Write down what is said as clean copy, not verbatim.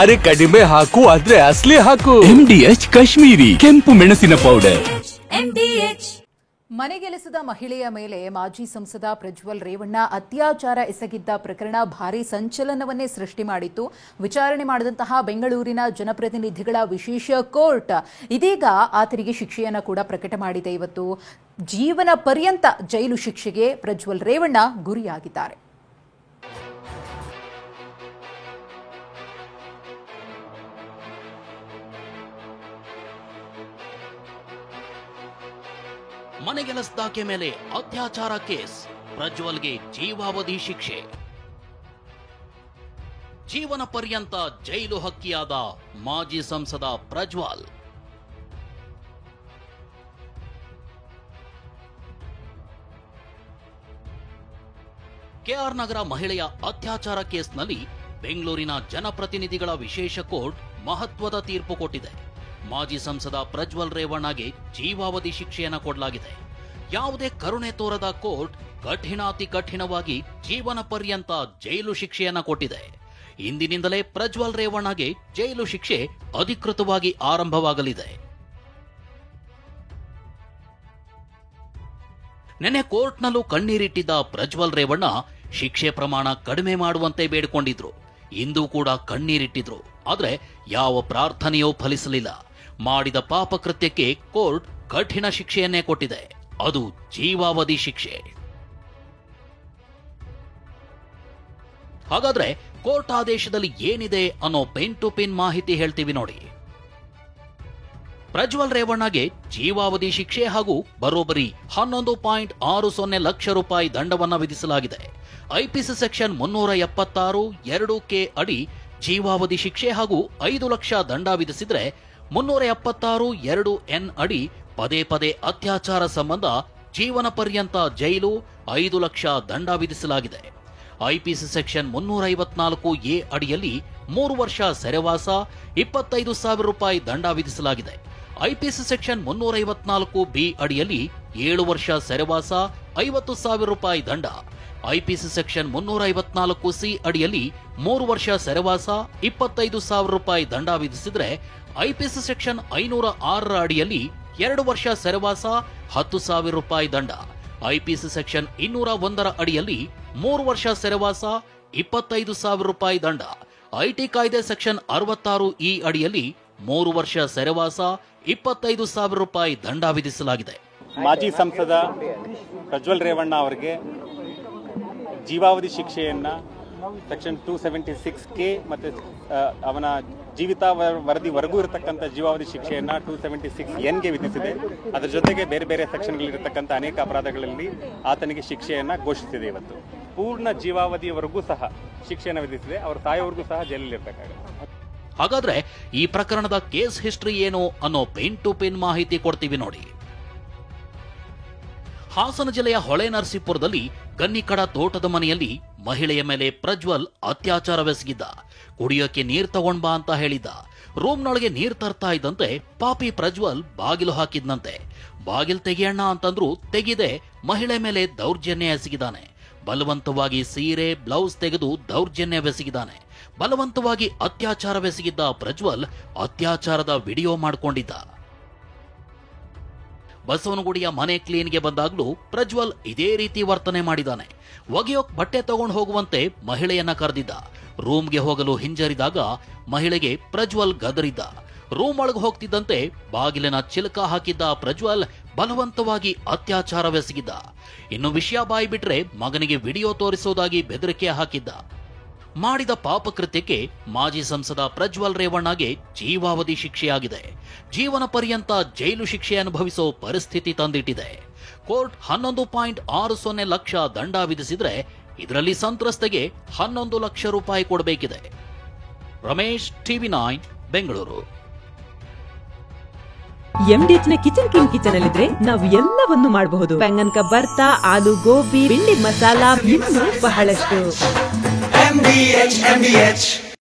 ಅರೆ ಕಡಿಮೆ ಹಾಕು ಆದ್ರೆ ಅಸಲಿ ಹಾಕು. MDH ಕಾಶ್ಮೀರಿ ಕೆಂಪು ಮೆಣಸಿನ ಪೌಡರ್. ಮನೆಗೆಲಸದ ಮಹಿಳೆಯ ಮೇಲೆ ಮಾಜಿ ಸಂಸದ ಪ್ರಜ್ವಲ್ ರೇವಣ್ಣ ಅತ್ಯಾಚಾರ ಎಸಗಿದ್ದ ಪ್ರಕರಣ ಭಾರೀ ಸಂಚಲನವನ್ನೇ ಸೃಷ್ಟಿ ಮಾಡಿತ್ತು. ವಿಚಾರಣೆ ಮಾಡಿದಂತಹ ಬೆಂಗಳೂರಿನ ಜನಪ್ರತಿನಿಧಿಗಳ ವಿಶೇಷ ಕೋರ್ಟ್ ಇದೀಗ ಆತನಿಗೆ ಶಿಕ್ಷೆಯನ್ನು ಕೂಡ ಪ್ರಕಟ ಮಾಡಿದೆ. ಇವತ್ತು ಜೀವನ ಪರ್ಯಂತ ಜೈಲು ಶಿಕ್ಷೆಗೆ ಪ್ರಜ್ವಲ್ ರೇವಣ್ಣ ಗುರಿಯಾಗಿದ್ದಾರೆ. ಮನೆಗೆಲಸದಾಕೆ ಮೇಲೆ ಅತ್ಯಾಚಾರ ಕೇಸ್, ಪ್ರಜ್ವಲ್ಗೆ ಜೀವಾವಧಿ ಶಿಕ್ಷೆ. ಜೀವನ ಪರ್ಯಂತ ಜೈಲು ಹಕ್ಕಿಯಾದ ಮಾಜಿ ಸಂಸದ ಪ್ರಜ್ವಲ್. ಕೆಆರ್ ನಗರ ಮಹಿಳೆಯ ಅತ್ಯಾಚಾರ ಕೇಸ್ನಲ್ಲಿ ಬೆಂಗಳೂರಿನ ಜನಪ್ರತಿನಿಧಿಗಳ ವಿಶೇಷ ಕೋರ್ಟ್ ಮಹತ್ವದ ತೀರ್ಪು ಕೊಟ್ಟಿದೆ. ಮಾಜಿ ಸಂಸದ ಪ್ರಜ್ವಲ್ ರೇವಣ್ಣಗೆ ಜೀವಾವಧಿ ಶಿಕ್ಷೆಯನ್ನು ಕೊಡಲಾಗಿದೆ. ಯಾವುದೇ ಕರುಣೆ ತೋರದ ಕೋರ್ಟ್ ಕಠಿಣಾತಿ ಕಠಿಣವಾಗಿ ಜೀವನ ಪರ್ಯಂತ ಜೈಲು ಶಿಕ್ಷೆಯನ್ನು ಕೊಟ್ಟಿದೆ. ಇಂದಿನಿಂದಲೇ ಪ್ರಜ್ವಲ್ ರೇವಣ್ಣಗೆ ಜೈಲು ಶಿಕ್ಷೆ ಅಧಿಕೃತವಾಗಿ ಆರಂಭವಾಗಲಿದೆ. ನೆನ್ನೆ ಕೋರ್ಟ್ನಲ್ಲೂ ಕಣ್ಣೀರಿಟ್ಟಿದ್ದ ಪ್ರಜ್ವಲ್ ರೇವಣ್ಣ ಶಿಕ್ಷೆ ಪ್ರಮಾಣ ಕಡಿಮೆ ಮಾಡುವಂತೆ ಬೇಡಿಕೊಂಡಿದ್ರು. ಇಂದು ಕೂಡ ಕಣ್ಣೀರಿಟ್ಟಿದ್ರು. ಆದ್ರೆ ಯಾವ ಪ್ರಾರ್ಥನೆಯೂ ಫಲಿಸಲಿಲ್ಲ. ಮಾಡಿದ ಪಾಪಕೃತ್ಯಕ್ಕೆ ಕೋರ್ಟ್ ಕಠಿಣ ಶಿಕ್ಷೆಯನ್ನೇ ಕೊಟ್ಟಿದೆ. ಅದು ಜೀವಾವಧಿ ಶಿಕ್ಷೆ. ಹಾಗಾದ್ರೆ ಕೋರ್ಟ್ ಆದೇಶದಲ್ಲಿ ಏನಿದೆ ಅನ್ನೋ ಪಿನ್ ಟು ಪಿನ್ ಮಾಹಿತಿ ಹೇಳ್ತೀವಿ ನೋಡಿ. ಪ್ರಜ್ವಲ್ ರೇವಣ್ಣಗೆ ಜೀವಾವಧಿ ಶಿಕ್ಷೆ ಹಾಗೂ ಬರೋಬ್ಬರಿ 11.60 ಲಕ್ಷ ರೂಪಾಯಿ ದಂಡವನ್ನ ವಿಧಿಸಲಾಗಿದೆ. ಐಪಿಸಿ ಸೆಕ್ಷನ್ 376(2) ಅಡಿ ಜೀವಾವಧಿ ಶಿಕ್ಷೆ ಹಾಗೂ 5 ಲಕ್ಷ ದಂಡ ವಿಧಿಸಿದ್ರೆ 376(2) ಅಡಿ ಪದೇ ಪದೇ ಅತ್ಯಾಚಾರ ಸಂಬಂಧ ಜೀವನ ಪರ್ಯಂತ ಜೈಲು, 5 ಲಕ್ಷ ದಂಡ ವಿಧಿಸಲಾಗಿದೆ. ಐಪಿಸಿ ಸೆಕ್ಷನ್ 354(a) ಅಡಿಯಲ್ಲಿ 3 ವರ್ಷ ಸೆರೆವಾಸ, 25,000 ರೂಪಾಯಿ ದಂಡ ವಿಧಿಸಲಾಗಿದೆ. ಐಪಿಸಿ ಸೆಕ್ಷನ್ 354(b) ಅಡಿಯಲ್ಲಿ 7 ವರ್ಷ ಸೆರೆವಾಸ, 50,000 ರೂಪಾಯಿ ದಂಡ. ಐಪಿಸಿ ಸೆಕ್ಷನ್ 354(c) ಅಡಿಯಲ್ಲಿ 3 ವರ್ಷ ಸೆರೆವಾಸ, 25,000 ರೂಪಾಯಿ ದಂಡ ವಿಧಿಸಿದ್ರೆ, ಐಪಿಸಿ ಸೆಕ್ಷನ್ 506 ಅಡಿಯಲ್ಲಿ 2 ವರ್ಷ ಸೆರೆವಾಸ, 10,000 ರೂಪಾಯಿ ದಂಡ. ಐಪಿಸಿ ಸೆಕ್ಷನ್ 201 ಅಡಿಯಲ್ಲಿ 3 ವರ್ಷ ಸೆರೆವಾಸ, 25,000 ರೂಪಾಯಿ ದಂಡ. ಐಟಿ ಕಾಯ್ದೆ ಸೆಕ್ಷನ್ 66(e) ಅಡಿಯಲ್ಲಿ 3 ವರ್ಷ ಸೆರೆವಾಸ, 25,000 ರೂಪಾಯಿ ದಂಡ ವಿಧಿಸಲಾಗಿದೆ. ಮಾಜಿ ಸಂಸದ ಪ್ರಜ್ವಲ್ ರೇವಣ್ಣ ಅವರಿಗೆ ಜೀವಾವಧಿ ಶಿಕ್ಷೆಯನ್ನ ಸೆಕ್ಷನ್ 276(k) ಮತ್ತು ಅವನ ಜೀವಿತ ವರದಿವರೆಗೂ ಇರತಕ್ಕಂಥ ಜೀವಾವಧಿ ಶಿಕ್ಷೆಯನ್ನ 276(n)ಗೆ ವಿಧಿಸಿದೆ. ಅದರ ಜೊತೆಗೆ ಬೇರೆ ಬೇರೆ ಸೆಕ್ಷನ್ಗಳಿರತಕ್ಕಂಥ ಅನೇಕ ಅಪರಾಧಗಳಲ್ಲಿ ಆತನಿಗೆ ಶಿಕ್ಷೆಯನ್ನ ಘೋಷಿಸಿದೆ. ಇವತ್ತು ಪೂರ್ಣ ಜೀವಾವಧಿಯವರೆಗೂ ಸಹ ಶಿಕ್ಷೆಯನ್ನು ವಿಧಿಸಿದೆ. ಅವರು ಸಾಯೋವರೆಗೂ ಸಹ ಜೈಲಲ್ಲಿರಬೇಕಾಗುತ್ತೆ. ಹಾಗಾದ್ರೆ ಈ ಪ್ರಕರಣದ ಕೇಸ್ ಹಿಸ್ಟ್ರಿ ಏನು ಅನ್ನೋ ಪಿನ್ ಟು ಪಿನ್ ಮಾಹಿತಿ ಕೊಡ್ತೀವಿ ನೋಡಿ. ಹಾಸನ ಜಿಲ್ಲೆಯ ಹೊಳೆನರಸೀಪುರದಲ್ಲಿ ಗನ್ನಿಕಡ ತೋಟದ ಮನೆಯಲ್ಲಿ ಮಹಿಳೆಯ ಮೇಲೆ ಪ್ರಜ್ವಲ್ ಅತ್ಯಾಚಾರವೆಸಗಿದ್ದ. ಕುಡಿಯೋಕೆ ನೀರ್ ತಗೊಂಡ್ ಬಾ ಅಂತ ಹೇಳಿದ್ದ. ರೂಮ್ನೊಳಗೆ ನೀರ್ ತರ್ತಾ ಇದ್ದಂತೆ ಪಾಪಿ ಪ್ರಜ್ವಲ್ ಬಾಗಿಲು ಹಾಕಿದ್ನಂತೆ. ಬಾಗಿಲು ತೆಗಿಯಣ್ಣ ಅಂತಂದ್ರೂ ತೆಗೆದೆ ಮಹಿಳೆ ಮೇಲೆ ದೌರ್ಜನ್ಯ ಎಸಗಿದಾನೆ. ಬಲವಂತವಾಗಿ ಸೀರೆ, ಬ್ಲೌಸ್ ತೆಗೆದು ದೌರ್ಜನ್ಯವೆಸಗಿದಾನೆ. ಬಲವಂತವಾಗಿ ಅತ್ಯಾಚಾರವೆಸಗಿದ್ದ ಪ್ರಜ್ವಲ್ ಅತ್ಯಾಚಾರದ ವಿಡಿಯೋ ಮಾಡಿಕೊಂಡಿದ್ದ. ಬಸವನಗುಡಿಯ ಮನೆ ಕ್ಲೀನ್ಗೆ ಬಂದಾಗ್ಲೂ ಪ್ರಜ್ವಲ್ ಇದೇ ರೀತಿ ವರ್ತನೆ ಮಾಡಿದಾನೆ. ಒಗೆಯೋಕ್ ಬಟ್ಟೆ ತಗೊಂಡು ಹೋಗುವಂತೆ ಮಹಿಳೆಯನ್ನ ಕರೆದಿದ್ದ. ರೂಮ್ಗೆ ಹೋಗಲು ಹಿಂಜರಿದಾಗ ಮಹಿಳೆಗೆ ಪ್ರಜ್ವಲ್ ಗದರಿದ್ದ. ರೂಮ್ ಒಳಗೆ ಹೋಗ್ತಿದ್ದಂತೆ ಬಾಗಿಲಿನ ಚಿಲಕ ಹಾಕಿದ್ದ ಪ್ರಜ್ವಲ್ ಬಲವಂತವಾಗಿ ಅತ್ಯಾಚಾರವೆಸಗಿದ್ದ. ಇನ್ನು ವಿಷಯ ಬಾಯಿ ಬಿಟ್ರೆ ಮಗನಿಗೆ ವಿಡಿಯೋ ತೋರಿಸೋದಾಗಿ ಬೆದರಿಕೆ ಹಾಕಿದ್ದ. ಮಾಡಿದ ಪಾಪಕೃತ್ಯಕ್ಕೆ ಮಾಜಿ ಸಂಸದ ಪ್ರಜ್ವಲ್ ರೇವಣ್ಣಗೆ ಜೀವಾವಧಿ ಶಿಕ್ಷೆಯಾಗಿದೆ. ಜೀವನ ಪರ್ಯಂತ ಜೈಲು ಶಿಕ್ಷೆ ಅನುಭವಿಸೋ ಪರಿಸ್ಥಿತಿ ತಂದಿಟ್ಟಿದೆ. ಕೋರ್ಟ್ 11.60 ಲಕ್ಷ ದಂಡ ವಿಧಿಸಿದ್ರೆ ಇದರಲ್ಲಿ ಸಂತ್ರಸ್ತೆಗೆ 11 ಲಕ್ಷ ರೂಪಾಯಿ ಕೊಡಬೇಕಿದೆ. ರಮೇಶ್, TV9 ಬೆಂಗಳೂರು. MDH ನ ಕಿಚನ್ ಅಲ್ಲಿದ್ರೆ ನಾವು ಎಲ್ಲವನ್ನು ಮಾಡಬಹುದು. ಬೆಂಗನ್ ಕ ಬರ್ತಾ, ಆಲೂ ಗೋಬಿ, ಭಿಂಡಿ ಮಸಾಲಾ, ಇನ್ನೂ ಬಹಳಷ್ಟು. MDH